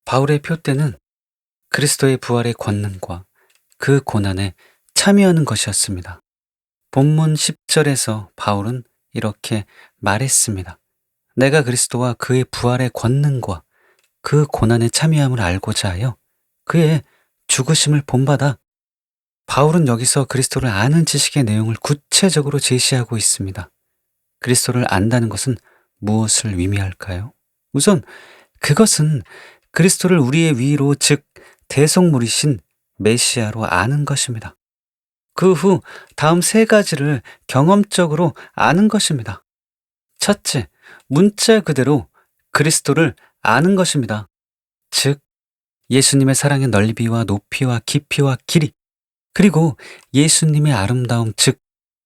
바울의 표대는 그리스도의 부활의 권능과 그 고난에 참여하는 것이었습니다. 본문 10절에서 바울은 이렇게 말했습니다. 내가 그리스도와 그의 부활의 권능과 그 고난에 참여함을 알고자 하여 그의 죽으심을 본받아. 바울은 여기서 그리스도를 아는 지식의 내용을 구체적으로 제시하고 있습니다. 그리스도를 안다는 것은 무엇을 의미할까요? 우선 그것은 그리스도를 우리의 위로, 즉 대속물이신 메시아로 아는 것입니다. 그 후 다음 세 가지를 경험적으로 아는 것입니다. 첫째, 문자 그대로 그리스도를 아는 것입니다. 즉 예수님의 사랑의 넓이와 높이와 깊이와 길이, 그리고 예수님의 아름다움, 즉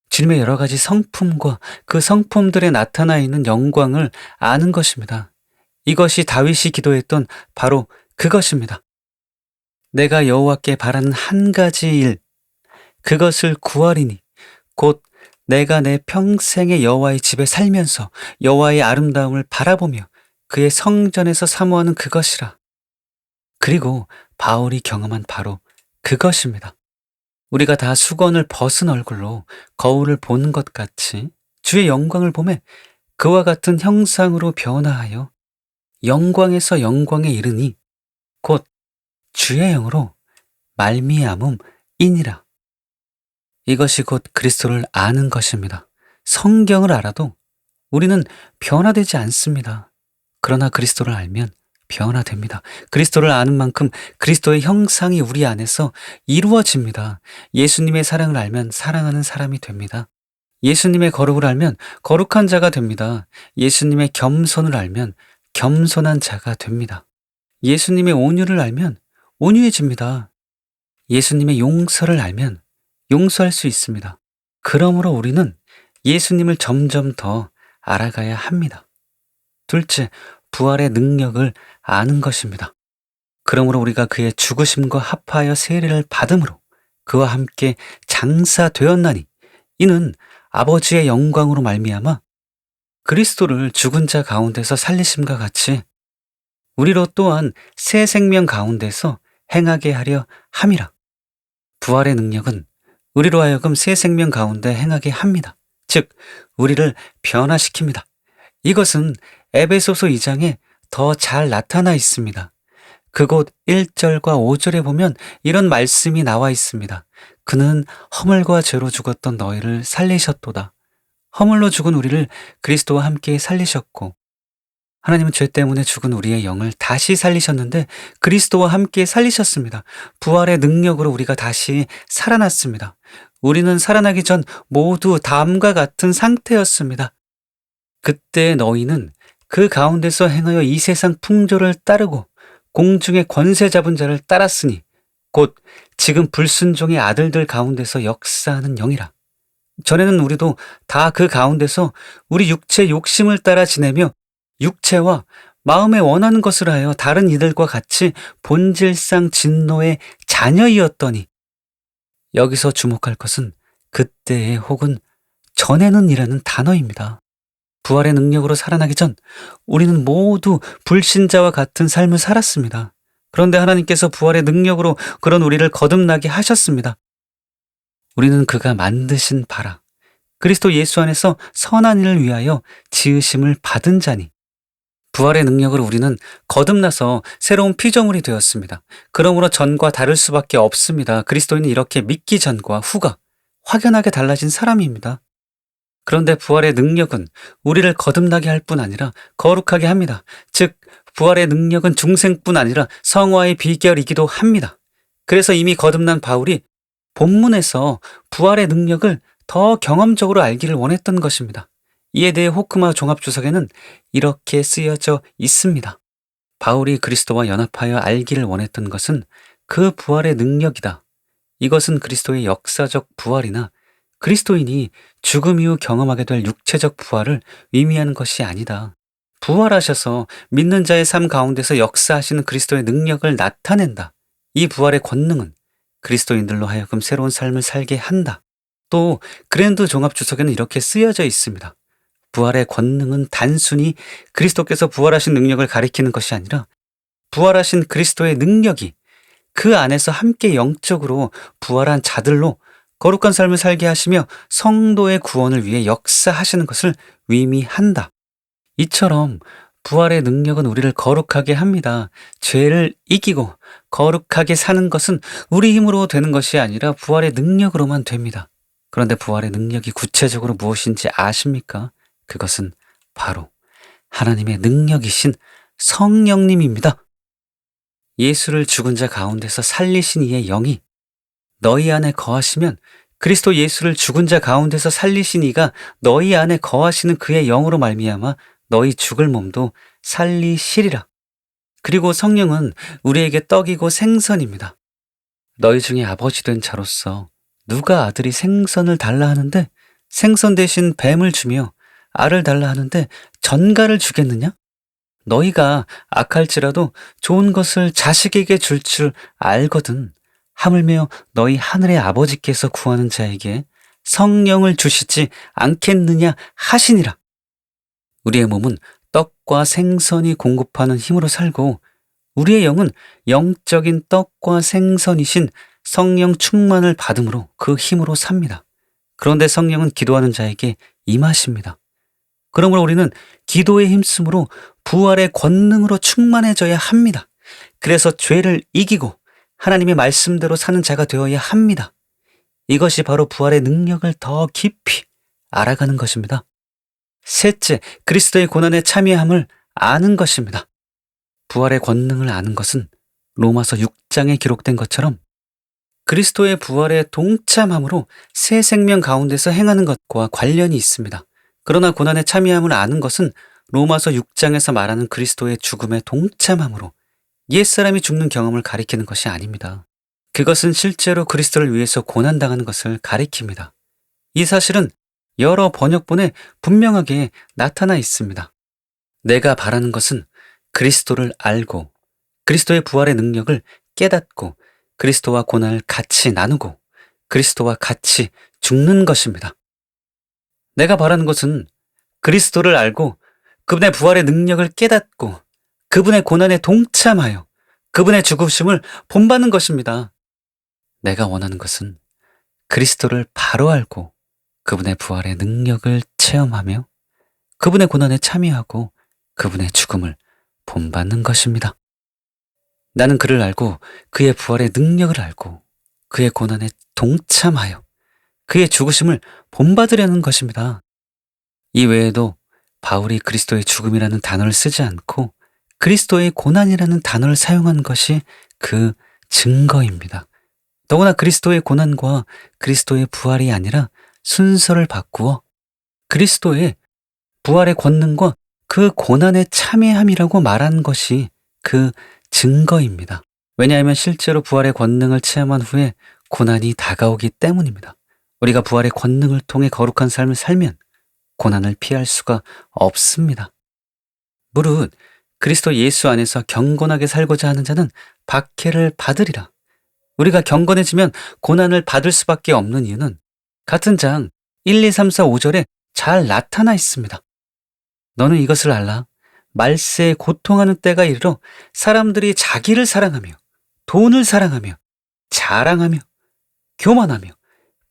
주님의 여러 가지 성품과 그 성품들에 나타나 있는 영광을 아는 것입니다. 이것이 다윗이 기도했던 바로 그것입니다. 내가 여호와께 바라는 한 가지 일, 그것을 구하리니 곧 내가 내 평생의 여호와의 집에 살면서 여호와의 아름다움을 바라보며 그의 성전에서 사모하는 그것이라. 그리고 바울이 경험한 바로 그것입니다. 우리가 다 수건을 벗은 얼굴로 거울을 보는 것 같이 주의 영광을 보매 그와 같은 형상으로 변화하여 영광에서 영광에 이르니 곧 주의 영으로 말미암음이니라. 이것이 곧 그리스도를 아는 것입니다. 성경을 알아도 우리는 변화되지 않습니다. 그러나 그리스도를 알면 변화됩니다. 그리스도를 아는 만큼 그리스도의 형상이 우리 안에서 이루어집니다. 예수님의 사랑을 알면 사랑하는 사람이 됩니다. 예수님의 거룩을 알면 거룩한 자가 됩니다. 예수님의 겸손을 알면 겸손한 자가 됩니다. 예수님의 온유를 알면 온유해집니다. 예수님의 용서를 알면 용서할 수 있습니다. 그러므로 우리는 예수님을 점점 더 알아가야 합니다. 둘째, 부활의 능력을 아는 것입니다. 그러므로 우리가 그의 죽으심과 합하여 세례를 받음으로 그와 함께 장사되었나니 이는 아버지의 영광으로 말미암아 그리스도를 죽은 자 가운데서 살리심과 같이 우리로 또한 새 생명 가운데서 행하게 하려 함이라. 부활의 능력은 우리로 하여금 새 생명 가운데 행하게 합니다. 즉 우리를 변화시킵니다. 이것은 에베소서 2장에 더 잘 나타나 있습니다. 그곳 1절과 5절에 보면 이런 말씀이 나와 있습니다. 그는 허물과 죄로 죽었던 너희를 살리셨도다. 허물로 죽은 우리를 그리스도와 함께 살리셨고 하나님은 죄 때문에 죽은 우리의 영을 다시 살리셨는데 그리스도와 함께 살리셨습니다. 부활의 능력으로 우리가 다시 살아났습니다. 우리는 살아나기 전 모두 다음과 같은 상태였습니다. 그때 너희는 그 가운데서 행하여 이 세상 풍조를 따르고 공중의 권세 잡은 자를 따랐으니 곧 지금 불순종의 아들들 가운데서 역사하는 영이라. 전에는 우리도 다 그 가운데서 우리 육체 욕심을 따라 지내며 육체와 마음에 원하는 것을 하여 다른 이들과 같이 본질상 진노의 자녀이었더니, 여기서 주목할 것은 그때에 혹은 전에는 이라는 단어입니다. 부활의 능력으로 살아나기 전 우리는 모두 불신자와 같은 삶을 살았습니다. 그런데 하나님께서 부활의 능력으로 그런 우리를 거듭나게 하셨습니다. 우리는 그가 만드신 바라 그리스도 예수 안에서 선한 일을 위하여 지으심을 받은 자니, 부활의 능력으로 우리는 거듭나서 새로운 피조물이 되었습니다. 그러므로 전과 다를 수밖에 없습니다. 그리스도인은 이렇게 믿기 전과 후가 확연하게 달라진 사람입니다. 그런데 부활의 능력은 우리를 거듭나게 할 뿐 아니라 거룩하게 합니다. 즉 부활의 능력은 중생뿐 아니라 성화의 비결이기도 합니다. 그래서 이미 거듭난 바울이 본문에서 부활의 능력을 더 경험적으로 알기를 원했던 것입니다. 이에 대해 호크마 종합주석에는 이렇게 쓰여져 있습니다. 바울이 그리스도와 연합하여 알기를 원했던 것은 그 부활의 능력이다. 이것은 그리스도의 역사적 부활이나 그리스도인이 죽음 이후 경험하게 될 육체적 부활을 의미하는 것이 아니다. 부활하셔서 믿는 자의 삶 가운데서 역사하시는 그리스도의 능력을 나타낸다. 이 부활의 권능은 그리스도인들로 하여금 새로운 삶을 살게 한다. 또 그랜드 종합주석에는 이렇게 쓰여져 있습니다. 부활의 권능은 단순히 그리스도께서 부활하신 능력을 가리키는 것이 아니라 부활하신 그리스도의 능력이 그 안에서 함께 영적으로 부활한 자들로 거룩한 삶을 살게 하시며 성도의 구원을 위해 역사하시는 것을 의미한다. 이처럼 부활의 능력은 우리를 거룩하게 합니다. 죄를 이기고 거룩하게 사는 것은 우리 힘으로 되는 것이 아니라 부활의 능력으로만 됩니다. 그런데 부활의 능력이 구체적으로 무엇인지 아십니까? 그것은 바로 하나님의 능력이신 성령님입니다. 예수를 죽은 자 가운데서 살리신 이의 영이 너희 안에 거하시면 그리스도 예수를 죽은 자 가운데서 살리신 이가 너희 안에 거하시는 그의 영으로 말미암아 너희 죽을 몸도 살리시리라. 그리고 성령은 우리에게 떡이고 생선입니다. 너희 중에 아버지 된 자로서 누가 아들이 생선을 달라 하는데 생선 대신 뱀을 주며 알을 달라 하는데 전갈을 주겠느냐? 너희가 악할지라도 좋은 것을 자식에게 줄 줄 알거든. 하물며 너희 하늘의 아버지께서 구하는 자에게 성령을 주시지 않겠느냐 하시니라. 우리의 몸은 떡과 생선이 공급하는 힘으로 살고 우리의 영은 영적인 떡과 생선이신 성령 충만을 받음으로 그 힘으로 삽니다. 그런데 성령은 기도하는 자에게 임하십니다. 그러므로 우리는 기도에 힘쓰므로 부활의 권능으로 충만해져야 합니다. 그래서 죄를 이기고 하나님의 말씀대로 사는 자가 되어야 합니다. 이것이 바로 부활의 능력을 더 깊이 알아가는 것입니다. 셋째, 그리스도의 고난에 참여함을 아는 것입니다. 부활의 권능을 아는 것은 로마서 6장에 기록된 것처럼 그리스도의 부활에 동참함으로 새 생명 가운데서 행하는 것과 관련이 있습니다. 그러나 고난에 참여함을 아는 것은 로마서 6장에서 말하는 그리스도의 죽음에 동참함으로 옛사람이 죽는 경험을 가리키는 것이 아닙니다. 그것은 실제로 그리스도를 위해서 고난당하는 것을 가리킵니다. 이 사실은 여러 번역본에 분명하게 나타나 있습니다. 내가 바라는 것은 그리스도를 알고 그리스도의 부활의 능력을 깨닫고 그리스도와 고난을 같이 나누고 그리스도와 같이 죽는 것입니다. 내가 바라는 것은 그리스도를 알고 그분의 부활의 능력을 깨닫고 그분의 고난에 동참하여 그분의 죽으심을 본받는 것입니다. 내가 원하는 것은 그리스도를 바로 알고 그분의 부활의 능력을 체험하며 그분의 고난에 참여하고 그분의 죽음을 본받는 것입니다. 나는 그를 알고 그의 부활의 능력을 알고 그의 고난에 동참하여 그의 죽으심을 본받으려는 것입니다. 이 외에도 바울이 그리스도의 죽음이라는 단어를 쓰지 않고 그리스도의 고난이라는 단어를 사용한 것이 그 증거입니다. 더구나 그리스도의 고난과 그리스도의 부활이 아니라 순서를 바꾸어 그리스도의 부활의 권능과 그 고난에 참여함이라고 말한 것이 그 증거입니다. 왜냐하면 실제로 부활의 권능을 체험한 후에 고난이 다가오기 때문입니다. 우리가 부활의 권능을 통해 거룩한 삶을 살면 고난을 피할 수가 없습니다. 무릇 그리스도 예수 안에서 경건하게 살고자 하는 자는 박해를 받으리라. 우리가 경건해지면 고난을 받을 수밖에 없는 이유는 같은 장 1, 2, 3, 4, 5절에 잘 나타나 있습니다. 너는 이것을 알라. 말세에 고통하는 때가 이르러 사람들이 자기를 사랑하며 돈을 사랑하며 자랑하며 교만하며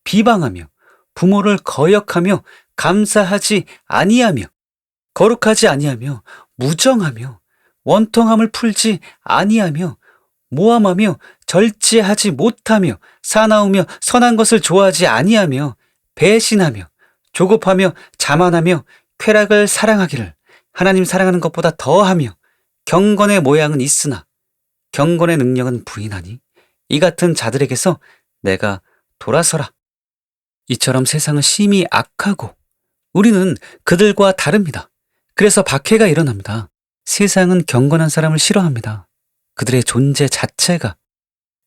비방하며 부모를 거역하며 감사하지 아니하며 거룩하지 아니하며 무정하며 원통함을 풀지 아니하며 모함하며 절제하지 못하며 사나우며 선한 것을 좋아하지 아니하며 배신하며 조급하며 자만하며 쾌락을 사랑하기를 하나님 사랑하는 것보다 더하며 경건의 모양은 있으나 경건의 능력은 부인하니 이 같은 자들에게서 내가 돌아서라. 이처럼 세상은 심히 악하고 우리는 그들과 다릅니다. 그래서 박해가 일어납니다. 세상은 경건한 사람을 싫어합니다. 그들의 존재 자체가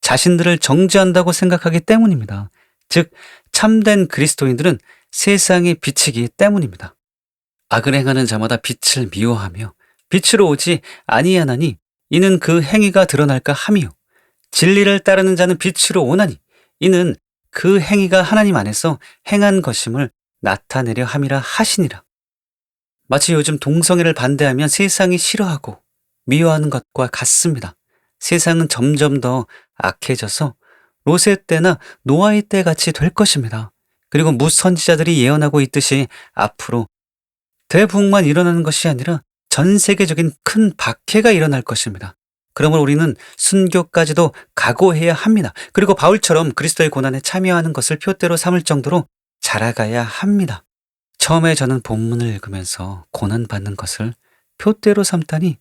자신들을 정죄한다고 생각하기 때문입니다. 즉 참된 그리스도인들은 세상의 빛이기 때문입니다. 악을 행하는 자마다 빛을 미워하며 빛으로 오지 아니하나니 이는 그 행위가 드러날까 하며 진리를 따르는 자는 빛으로 오나니 이는 그 행위가 하나님 안에서 행한 것임을 나타내려 함이라 하시니라. 마치 요즘 동성애를 반대하면 세상이 싫어하고 미워하는 것과 같습니다. 세상은 점점 더 악해져서 롯의 때나 노아의 때 같이 될 것입니다. 그리고 무선지자들이 예언하고 있듯이 앞으로 대부흥만 일어나는 것이 아니라 전 세계적인 큰 박해가 일어날 것입니다. 그러므로 우리는 순교까지도 각오해야 합니다. 그리고 바울처럼 그리스도의 고난에 참여하는 것을 표대로 삼을 정도로 자라가야 합니다. 처음에 저는 본문을 읽으면서 고난받는 것을 표대로 삼다니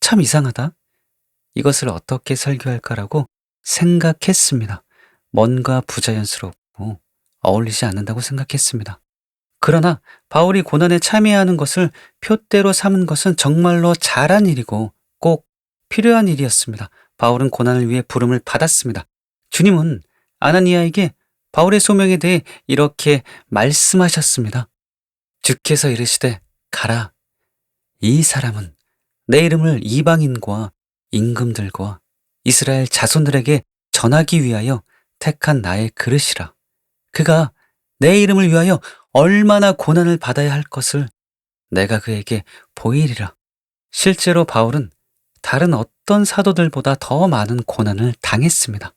참 이상하다. 이것을 어떻게 설교할까라고 생각했습니다. 뭔가 부자연스럽고 어울리지 않는다고 생각했습니다. 그러나 바울이 고난에 참여하는 것을 표대로 삼은 것은 정말로 잘한 일이고 꼭 필요한 일이었습니다. 바울은 고난을 위해 부름을 받았습니다. 주님은 아나니아에게 바울의 소명에 대해 이렇게 말씀하셨습니다. 주께서 이르시되 가라. 이 사람은 내 이름을 이방인과 임금들과 이스라엘 자손들에게 전하기 위하여 택한 나의 그릇이라. 그가 내 이름을 위하여 얼마나 고난을 받아야 할 것을 내가 그에게 보이리라. 실제로 바울은 다른 어떤 사도들보다 더 많은 고난을 당했습니다.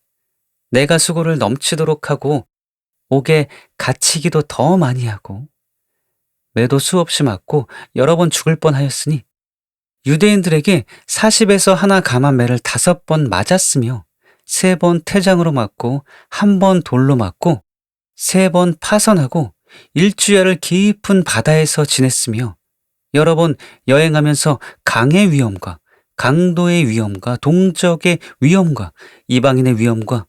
내가 수고를 넘치도록 하고 옥에 갇히기도 더 많이 하고 매도 수없이 맞고 여러 번 죽을 뻔하였으니 유대인들에게 40에서 하나 감한 매를 5번 맞았으며 3번 태장으로 맞고 1번 돌로 맞고 3번 파선하고 일주일을 깊은 바다에서 지냈으며 여러 번 여행하면서 강의 위험과 강도의 위험과 동적의 위험과 이방인의 위험과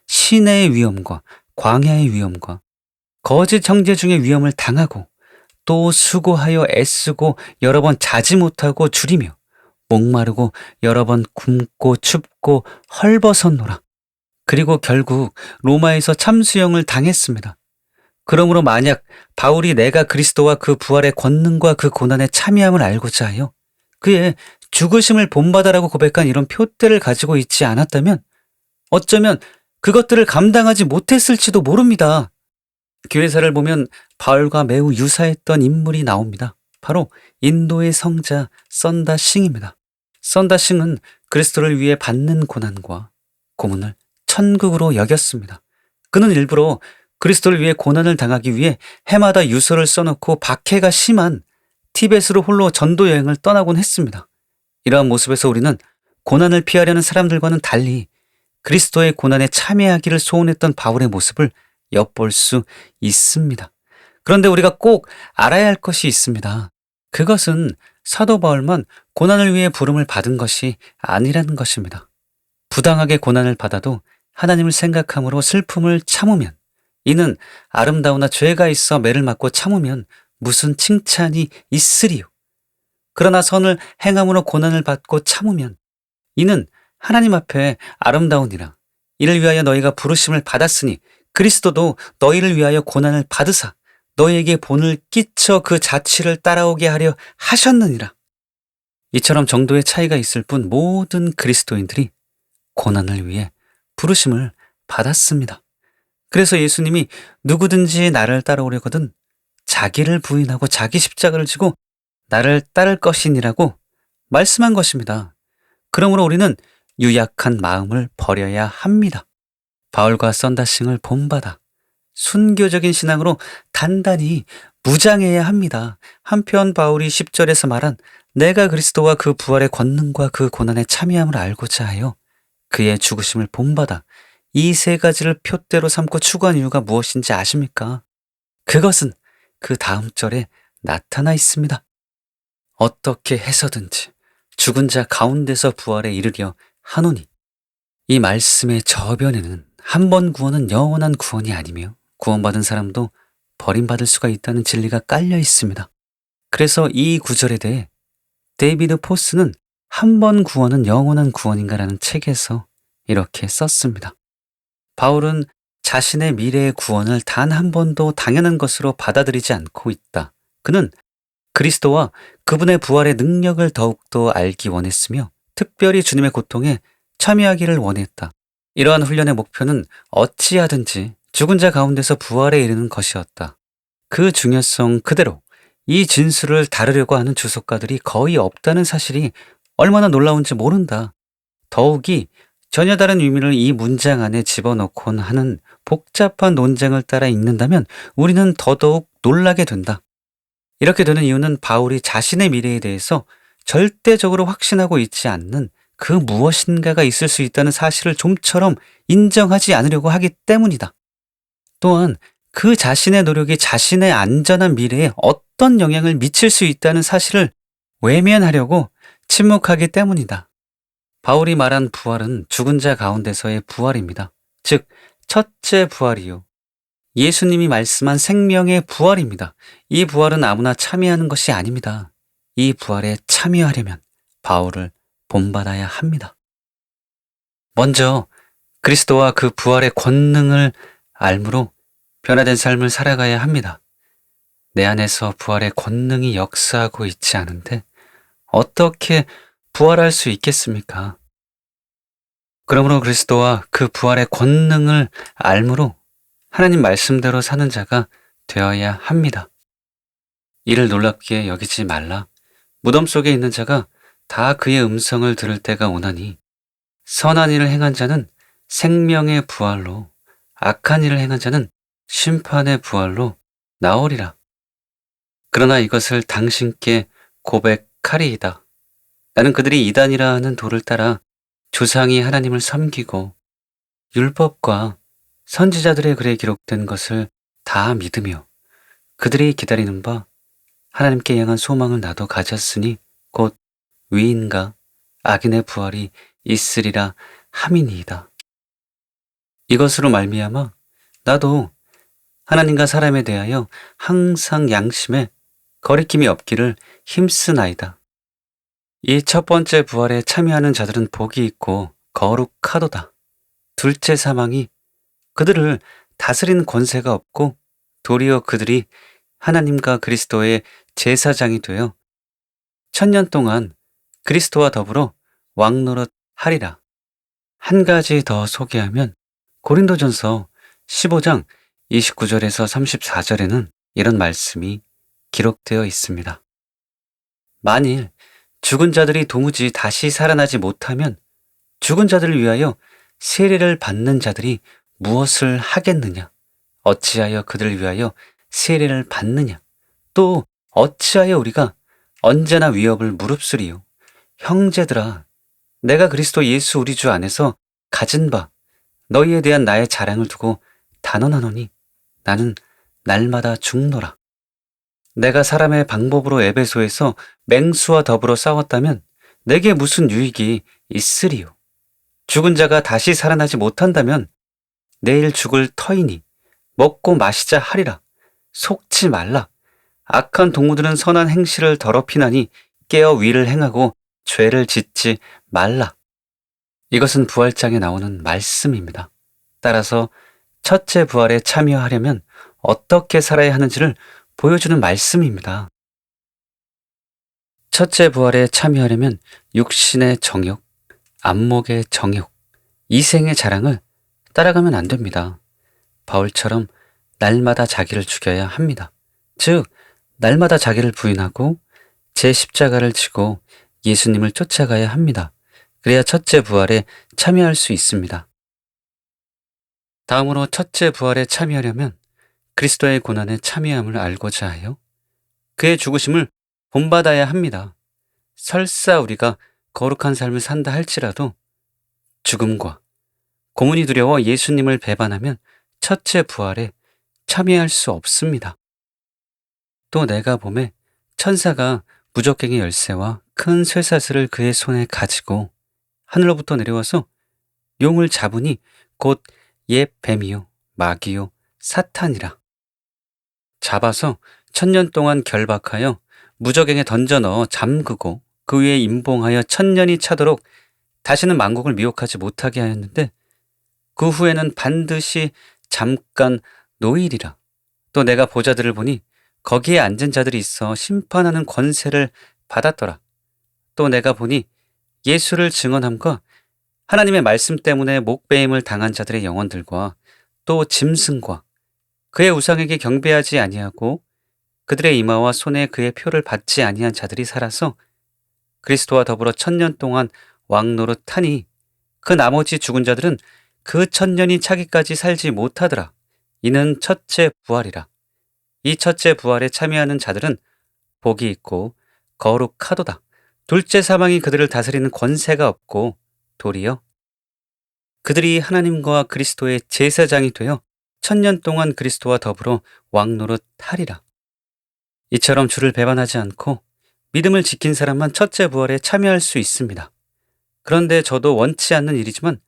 시내의 위험과 광야의 위험과 거짓 형제 중의 위험을 당하고 또 수고하여 애쓰고 여러 번 자지 못하고 줄이며 목마르고 여러 번 굶고 춥고 헐벗었노라. 그리고 결국 로마에서 참수형을 당했습니다. 그러므로 만약 바울이 내가 그리스도와 그 부활의 권능과 그 고난에 참여함을 알고자 하여 그의 죽으심을 본받아라고 고백한 이런 표대를 가지고 있지 않았다면 어쩌면 그것들을 감당하지 못했을지도 모릅니다. 교회사를 보면 바울과 매우 유사했던 인물이 나옵니다. 바로 인도의 성자 썬다싱입니다. 썬다싱은 그리스도를 위해 받는 고난과 고문을 천국으로 여겼습니다. 그는 일부러 그리스도를 위해 고난을 당하기 위해 해마다 유서를 써놓고 박해가 심한 티벳으로 홀로 전도 여행을 떠나곤 했습니다. 이러한 모습에서 우리는 고난을 피하려는 사람들과는 달리 그리스도의 고난에 참여하기를 소원했던 바울의 모습을 엿볼 수 있습니다. 그런데 우리가 꼭 알아야 할 것이 있습니다. 그것은 사도 바울만 고난을 위해 부름을 받은 것이 아니라는 것입니다. 부당하게 고난을 받아도 하나님을 생각함으로 슬픔을 참으면 이는 아름다우나 죄가 있어 매를 맞고 참으면 무슨 칭찬이 있으리요. 그러나 선을 행함으로 고난을 받고 참으면 이는 하나님 앞에 아름다우니라. 이를 위하여 너희가 부르심을 받았으니 그리스도도 너희를 위하여 고난을 받으사 너희에게 본을 끼쳐 그 자취를 따라오게 하려 하셨느니라. 이처럼 정도의 차이가 있을 뿐 모든 그리스도인들이 고난을 위해 부르심을 받았습니다. 그래서 예수님이 누구든지 나를 따라오려거든 자기를 부인하고 자기 십자가를 지고 나를 따를 것이니라고 말씀한 것입니다. 그러므로 우리는 유약한 마음을 버려야 합니다. 바울과 썬다싱을 본받아 순교적인 신앙으로 단단히 무장해야 합니다. 한편 바울이 10절에서 말한 내가 그리스도와 그 부활의 권능과 그 고난에 참여함을 알고자 하여 그의 죽으심을 본받아 이 3가지를 표대로 삼고 추구한 이유가 무엇인지 아십니까? 그것은 그 다음 절에 나타나 있습니다. 어떻게 해서든지 죽은 자 가운데서 부활에 이르려 하노니. 이 말씀의 저변에는 한 번 구원은 영원한 구원이 아니며 구원받은 사람도 버림받을 수가 있다는 진리가 깔려 있습니다. 그래서 이 구절에 대해 데이비드 포스는 한 번 구원은 영원한 구원인가라는 책에서 이렇게 썼습니다. 바울은 자신의 미래의 구원을 단 한 번도 당연한 것으로 받아들이지 않고 있다. 그는 그리스도와 그분의 부활의 능력을 더욱더 알기 원했으며 특별히 주님의 고통에 참여하기를 원했다. 이러한 훈련의 목표는 어찌하든지 죽은 자 가운데서 부활에 이르는 것이었다. 그 중요성 그대로 이 진술을 다루려고 하는 주석가들이 거의 없다는 사실이 얼마나 놀라운지 모른다. 더욱이 전혀 다른 의미를 이 문장 안에 집어넣곤 하는 복잡한 논쟁을 따라 읽는다면 우리는 더더욱 놀라게 된다. 이렇게 되는 이유는 바울이 자신의 미래에 대해서 절대적으로 확신하고 있지 않는 그 무엇인가가 있을 수 있다는 사실을 좀처럼 인정하지 않으려고 하기 때문이다. 또한 그 자신의 노력이 자신의 안전한 미래에 어떤 영향을 미칠 수 있다는 사실을 외면하려고 침묵하기 때문이다. 바울이 말한 부활은 죽은 자 가운데서의 부활입니다. 즉, 첫째 부활이요. 예수님이 말씀한 생명의 부활입니다. 이 부활은 아무나 참여하는 것이 아닙니다. 이 부활에 참여하려면 바울을 본받아야 합니다. 먼저 그리스도와 그 부활의 권능을 알므로 변화된 삶을 살아가야 합니다. 내 안에서 부활의 권능이 역사하고 있지 않은데 어떻게 부활할 수 있겠습니까? 그러므로 그리스도와 그 부활의 권능을 알므로 하나님 말씀대로 사는 자가 되어야 합니다. 이를 놀랍게 여기지 말라. 무덤 속에 있는 자가 다 그의 음성을 들을 때가 오나니 선한 일을 행한 자는 생명의 부활로, 악한 일을 행한 자는 심판의 부활로 나오리라. 그러나 이것을 당신께 고백하리이다. 나는 그들이 이단이라 하는 도를 따라 조상이 하나님을 섬기고 율법과 선지자들의 글에 기록된 것을 다 믿으며 그들이 기다리는 바 하나님께 향한 소망을 나도 가졌으니 곧 위인과 악인의 부활이 있으리라 함이니이다. 이것으로 말미암아 나도 하나님과 사람에 대하여 항상 양심에 거리낌이 없기를 힘쓰나이다. 이 첫 번째 부활에 참여하는 자들은 복이 있고 거룩하도다. 둘째 사망이 그들을 다스리는 권세가 없고 도리어 그들이 하나님과 그리스도의 제사장이 되어 천년 동안 그리스도와 더불어 왕노릇 하리라. 한 가지 더 소개하면 고린도전서 15장 29절에서 34절에는 이런 말씀이 기록되어 있습니다. 만일 죽은 자들이 도무지 다시 살아나지 못하면 죽은 자들을 위하여 세례를 받는 자들이 무엇을 하겠느냐? 어찌하여 그들을 위하여 세례를 받느냐? 또 어찌하여 우리가 언제나 위협을 무릅쓰리요? 형제들아, 내가 그리스도 예수 우리 주 안에서 가진 바 너희에 대한 나의 자랑을 두고 단언하노니 나는 날마다 죽노라. 내가 사람의 방법으로 에베소에서 맹수와 더불어 싸웠다면 내게 무슨 유익이 있으리요? 죽은 자가 다시 살아나지 못한다면 내일 죽을 터이니 먹고 마시자 하리라. 속지 말라. 악한 동무들은 선한 행실을 더럽히나니 깨어 위를 행하고 죄를 짓지 말라. 이것은 부활장에 나오는 말씀입니다. 따라서 첫째 부활에 참여하려면 어떻게 살아야 하는지를 보여주는 말씀입니다. 첫째 부활에 참여하려면 육신의 정욕, 안목의 정욕, 이생의 자랑을 따라가면 안 됩니다. 바울처럼 날마다 자기를 죽여야 합니다. 즉, 날마다 자기를 부인하고 제 십자가를 지고 예수님을 쫓아가야 합니다. 그래야 첫째 부활에 참여할 수 있습니다. 다음으로 첫째 부활에 참여하려면 그리스도의 고난에 참여함을 알고자 하여 그의 죽으심을 본받아야 합니다. 설사 우리가 거룩한 삶을 산다 할지라도 죽음과 고문이 두려워 예수님을 배반하면 첫째 부활에 참여할 수 없습니다. 또 내가 봄에 천사가 무적갱의 열쇠와 큰 쇠사슬을 그의 손에 가지고 하늘로부터 내려와서 용을 잡으니 곧 옛 뱀이요 마귀요 사탄이라. 잡아서 천년 동안 결박하여 무적행에 던져 넣어 잠그고 그 위에 임봉하여 천년이 차도록 다시는 만국을 미혹하지 못하게 하였는데 그 후에는 반드시 잠깐 노일이라. 또 내가 보자들을 보니 거기에 앉은 자들이 있어 심판하는 권세를 받았더라. 또 내가 보니 예수를 증언함과 하나님의 말씀 때문에 목배임을 당한 자들의 영혼들과 또 짐승과 그의 우상에게 경배하지 아니하고 그들의 이마와 손에 그의 표를 받지 아니한 자들이 살아서 그리스도와 더불어 1000년 동안 왕노릇하니 그 나머지 죽은 자들은 그 1000년이 차기까지 살지 못하더라. 이는 첫째 부활이라. 이 첫째 부활에 참여하는 자들은 복이 있고 거룩하도다. 둘째 사망이 그들을 다스리는 권세가 없고 도리어 그들이 하나님과 그리스도의 제사장이 되어 1000년 동안 그리스도와 더불어 왕노릇하리라. 이처럼 주를 배반하지 않고 믿음을 지킨 사람만 첫째 부활에 참여할 수 있습니다. 그런데 저도 원치 않는 일이지만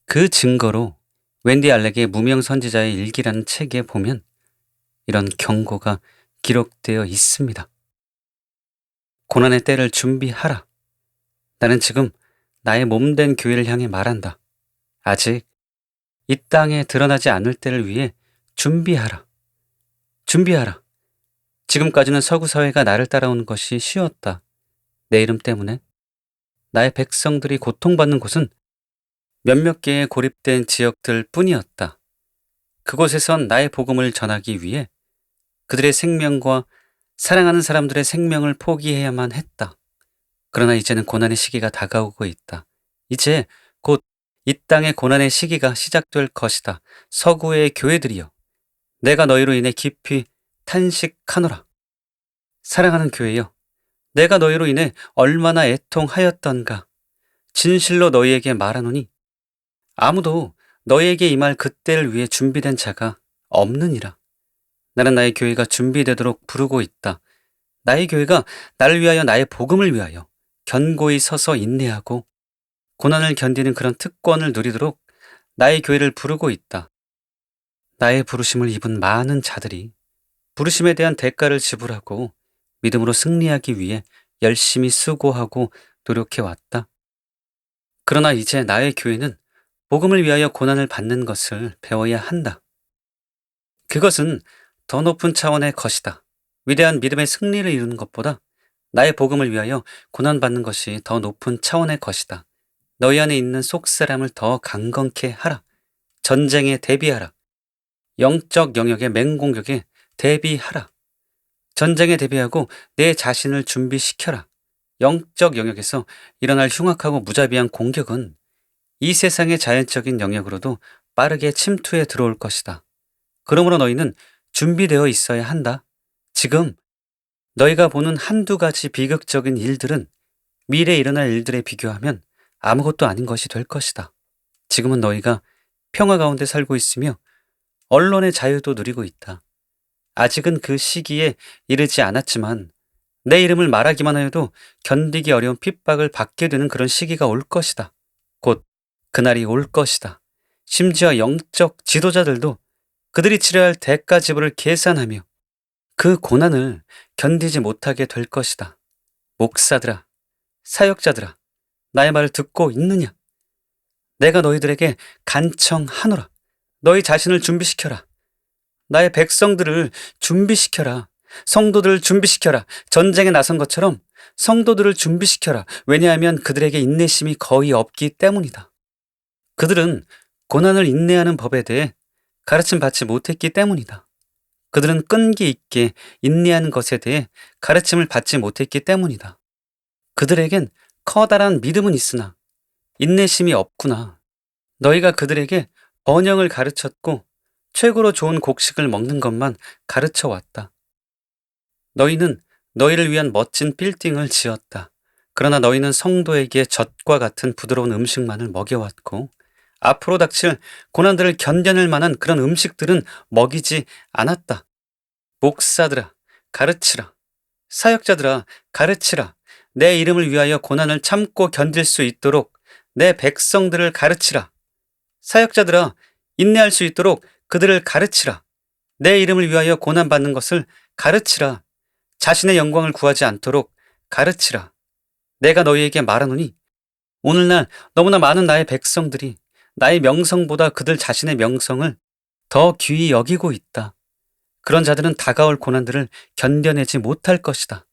그 증거로 웬디 알렉의 무명 선지자의 일기라는 책에 보면 이런 경고가 기록되어 있습니다. 고난의 때를 준비하라. 나는 지금 나의 몸된 교회를 향해 말한다. 아직 이 땅에 드러나지 않을 때를 위해 준비하라. 준비하라. 지금까지는 서구 사회가 나를 따라오는 것이 쉬웠다. 내 이름 때문에 나의 백성들이 고통받는 곳은 몇몇 개의 고립된 지역들 뿐이었다. 그곳에선 나의 복음을 전하기 위해 그들의 생명과 사랑하는 사람들의 생명을 포기해야만 했다. 그러나 이제는 고난의 시기가 다가오고 있다. 이제 곧 이 땅의 고난의 시기가 시작될 것이다. 서구의 교회들이여, 내가 너희로 인해 깊이 탄식하노라. 사랑하는 교회여, 내가 너희로 인해 얼마나 애통하였던가. 진실로 너희에게 말하노니 아무도 너희에게 임할 그때를 위해 준비된 자가 없느니라. 나는 나의 교회가 준비되도록 부르고 있다. 나의 교회가 나를 위하여 나의 복음을 위하여 견고히 서서 인내하고 고난을 견디는 그런 특권을 누리도록 나의 교회를 부르고 있다. 나의 부르심을 입은 많은 자들이 부르심에 대한 대가를 지불하고 믿음으로 승리하기 위해 열심히 수고하고 노력해왔다. 그러나 이제 나의 교회는 복음을 위하여 고난을 받는 것을 배워야 한다. 그것은 더 높은 차원의 것이다. 위대한 믿음의 승리를 이루는 것보다 나의 복음을 위하여 고난받는 것이 더 높은 차원의 것이다. 너희 안에 있는 속사람을 더 강건케 하라. 전쟁에 대비하라. 영적 영역의 맹공격에 대비하라. 전쟁에 대비하고 내 자신을 준비시켜라. 영적 영역에서 일어날 흉악하고 무자비한 공격은 이 세상의 자연적인 영역으로도 빠르게 침투해 들어올 것이다. 그러므로 너희는 준비되어 있어야 한다. 지금 너희가 보는 한두 가지 비극적인 일들은 미래에 일어날 일들에 비교하면 아무것도 아닌 것이 될 것이다. 지금은 너희가 평화 가운데 살고 있으며 언론의 자유도 누리고 있다. 아직은 그 시기에 이르지 않았지만 내 이름을 말하기만 하여도 견디기 어려운 핍박을 받게 되는 그런 시기가 올 것이다. 곧 그날이 올 것이다. 심지어 영적 지도자들도 그들이 치러야 할 대가 지불을 계산하며 그 고난을 견디지 못하게 될 것이다. 목사들아, 사역자들아, 나의 말을 듣고 있느냐? 내가 너희들에게 간청하노라. 너희 자신을 준비시켜라. 나의 백성들을 준비시켜라. 성도들을 준비시켜라. 전쟁에 나선 것처럼 성도들을 준비시켜라. 왜냐하면 그들에게 인내심이 거의 없기 때문이다. 그들은 고난을 인내하는 법에 대해 가르침 받지 못했기 때문이다. 그들은 끈기 있게 인내하는 것에 대해 가르침을 받지 못했기 때문이다. 그들에겐 커다란 믿음은 있으나 인내심이 없구나. 너희가 그들에게 번영을 가르쳤고 최고로 좋은 곡식을 먹는 것만 가르쳐 왔다. 너희는 너희를 위한 멋진 빌딩을 지었다. 그러나 너희는 성도에게 젖과 같은 부드러운 음식만을 먹여왔고 앞으로 닥칠 고난들을 견뎌낼 만한 그런 음식들은 먹이지 않았다. 목사들아, 가르치라. 사역자들아, 가르치라. 내 이름을 위하여 고난을 참고 견딜 수 있도록 내 백성들을 가르치라. 사역자들아, 인내할 수 있도록 그들을 가르치라. 내 이름을 위하여 고난받는 것을 가르치라. 자신의 영광을 구하지 않도록 가르치라. 내가 너희에게 말하노니 오늘날 너무나 많은 나의 백성들이 나의 명성보다 그들 자신의 명성을 더 귀히 여기고 있다. 그런 자들은 다가올 고난들을 견뎌내지 못할 것이다.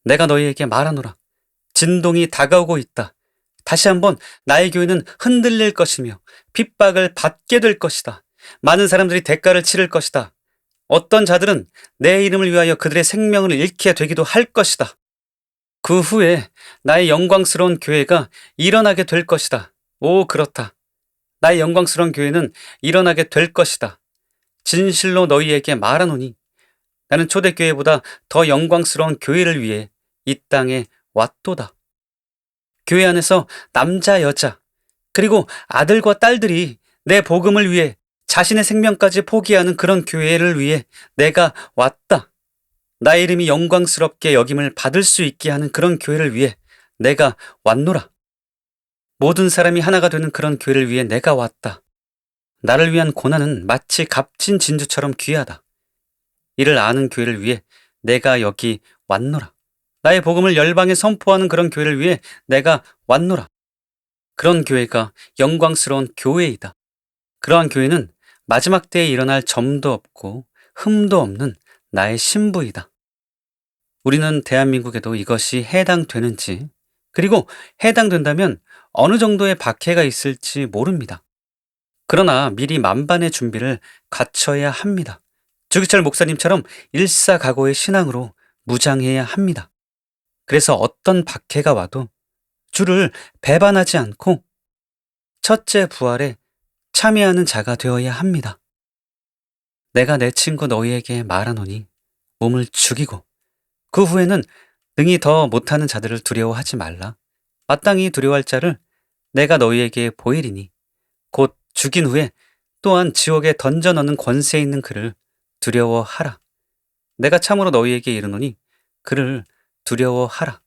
내가 너희에게 말하노라. 진동이 다가오고 있다. 다시 한번 나의 교회는 흔들릴 것이며 핍박을 받게 될 것이다. 많은 사람들이 대가를 치를 것이다. 어떤 자들은 내 이름을 위하여 그들의 생명을 잃게 되기도 할 것이다. 그 후에 나의 영광스러운 교회가 일어나게 될 것이다. 오, 그렇다. 나의 영광스러운 교회는 일어나게 될 것이다. 진실로 너희에게 말하노니 나는 초대교회보다 더 영광스러운 교회를 위해 이 땅에 왔도다. 교회 안에서 남자, 여자, 그리고 아들과 딸들이 내 복음을 위해 자신의 생명까지 포기하는 그런 교회를 위해 내가 왔다. 나의 이름이 영광스럽게 여김을 받을 수 있게 하는 그런 교회를 위해 내가 왔노라. 모든 사람이 하나가 되는 그런 교회를 위해 내가 왔다. 나를 위한 고난은 마치 값진 진주처럼 귀하다. 이를 아는 교회를 위해 내가 여기 왔노라. 나의 복음을 열방에 선포하는 그런 교회를 위해 내가 왔노라. 그런 교회가 영광스러운 교회이다. 그러한 교회는 마지막 때에 일어날 점도 없고 흠도 없는 나의 신부이다. 우리는 대한민국에도 이것이 해당되는지, 그리고 해당된다면 어느 정도의 박해가 있을지 모릅니다. 그러나 미리 만반의 준비를 갖춰야 합니다. 주기철 목사님처럼 일사각오의 신앙으로 무장해야 합니다. 그래서 어떤 박해가 와도 주를 배반하지 않고 첫째 부활에 참여하는 자가 되어야 합니다. 내가 내 친구 너희에게 말하노니 몸을 죽이고 그 후에는 능히 더 못하는 자들을 두려워하지 말라. 마땅히 두려워할 자를 내가 너희에게 보이리니 곧 죽인 후에 또한 지옥에 던져 넣는 권세 있는 그를 두려워하라. 내가 참으로 너희에게 이르노니 그를 두려워하라.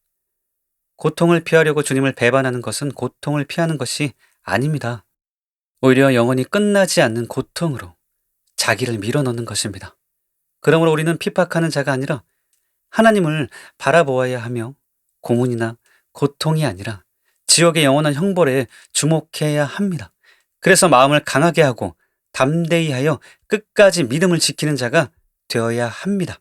고통을 피하려고 주님을 배반하는 것은 고통을 피하는 것이 아닙니다. 오히려 영원히 끝나지 않는 고통으로 자기를 밀어넣는 것입니다. 그러므로 우리는 핍박하는 자가 아니라 하나님을 바라보아야 하며 고문이나 고통이 아니라 지옥의 영원한 형벌에 주목해야 합니다. 그래서 마음을 강하게 하고 담대히 하여 끝까지 믿음을 지키는 자가 되어야 합니다.